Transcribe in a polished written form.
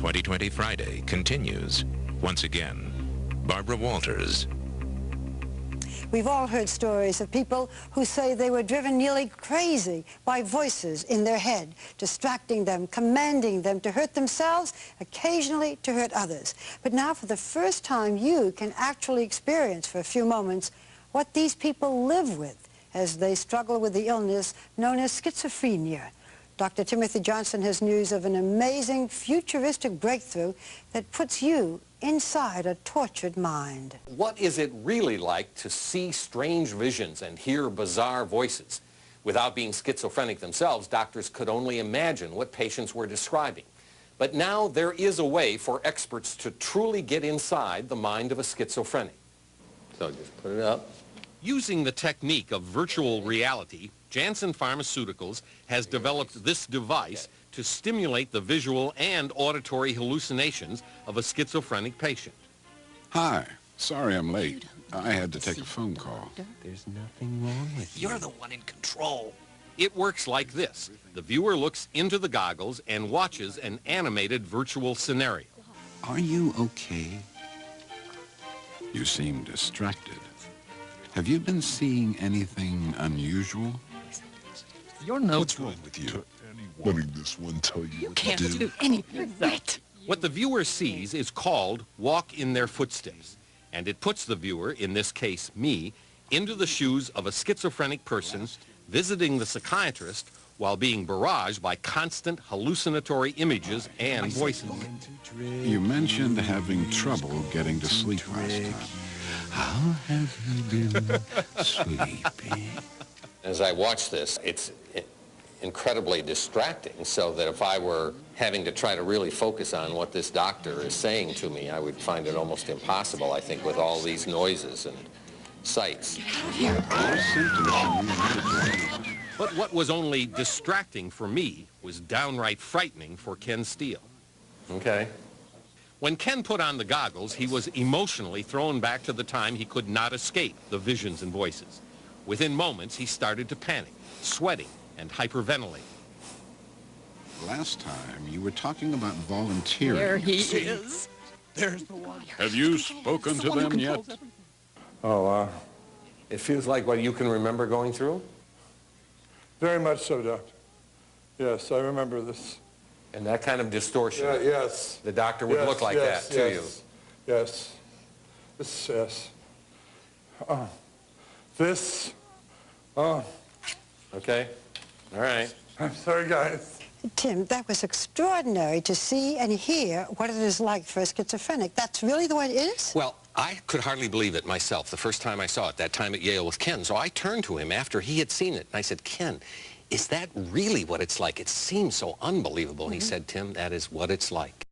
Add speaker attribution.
Speaker 1: 2020 Friday continues. Once again, Barbara Walters.
Speaker 2: We've all heard stories of people who say they were driven nearly crazy by voices in their head, distracting them, commanding them to hurt themselves, occasionally to hurt others. But now, for the first time, you can actually experience for a few moments what these people live with as they struggle with the illness known as schizophrenia. Dr. Timothy Johnson has news of an amazing futuristic breakthrough that puts you inside a tortured mind.
Speaker 3: What is it really like to see strange visions and hear bizarre voices? Without being schizophrenic themselves, doctors could only imagine what patients were describing. But now there is a way for experts to truly get inside the mind of a schizophrenic. So just put it up.
Speaker 4: Using the technique of virtual reality, Janssen Pharmaceuticals has developed this device to stimulate the visual and auditory hallucinations of a schizophrenic patient.
Speaker 5: Hi. Sorry I'm late. I had to take a phone call.
Speaker 4: There's nothing wrong with you.
Speaker 6: You're the one in control.
Speaker 4: It works like this. The viewer looks into the goggles and watches an animated virtual scenario.
Speaker 5: Are you okay? You seem distracted. Have you been seeing anything unusual?
Speaker 6: You're no
Speaker 5: What's wrong with you?
Speaker 7: Let me this one tell you
Speaker 6: You
Speaker 7: what
Speaker 6: can't
Speaker 7: to do.
Speaker 6: do anything right.
Speaker 4: What the viewer sees is called walk in their footsteps, and it puts the viewer, in this case me, into the shoes of a schizophrenic person visiting the psychiatrist while being barraged by constant hallucinatory images and voices.
Speaker 5: You mentioned having trouble getting to sleep last time. How have you been sleeping?
Speaker 3: As I watch this, it's incredibly distracting, so that if I were having to try to really focus on what this doctor is saying to me, I would find it almost impossible, I think, with all these noises and sights.
Speaker 4: But what was only distracting for me was downright frightening for Ken Steele.
Speaker 3: Okay.
Speaker 4: When Ken put on the goggles, he was emotionally thrown back to the time he could not escape the visions and voices. Within moments, he started to panic, sweating, and hyperventilating.
Speaker 5: Last time, you were talking about volunteering.
Speaker 6: There he is.
Speaker 7: There's the one.
Speaker 5: Have you spoken to them yet?
Speaker 3: Oh, it feels like what you can remember going through?
Speaker 7: Very much so, Doctor. Yes, I remember this.
Speaker 3: And that kind of distortion.
Speaker 7: Yeah, yes.
Speaker 3: The doctor would look like that to you.
Speaker 7: Yes. This, yes. This.
Speaker 3: Okay. All right.
Speaker 7: I'm sorry, guys.
Speaker 2: Tim, that was extraordinary to see and hear what it is like for a schizophrenic. That's really the way it is?
Speaker 3: Well, I could hardly believe it myself the first time I saw it, that time at Yale with Ken. So I turned to him after he had seen it, and I said, Ken, is that really what it's like? It seems so unbelievable. And he said, Tim, that is what it's like.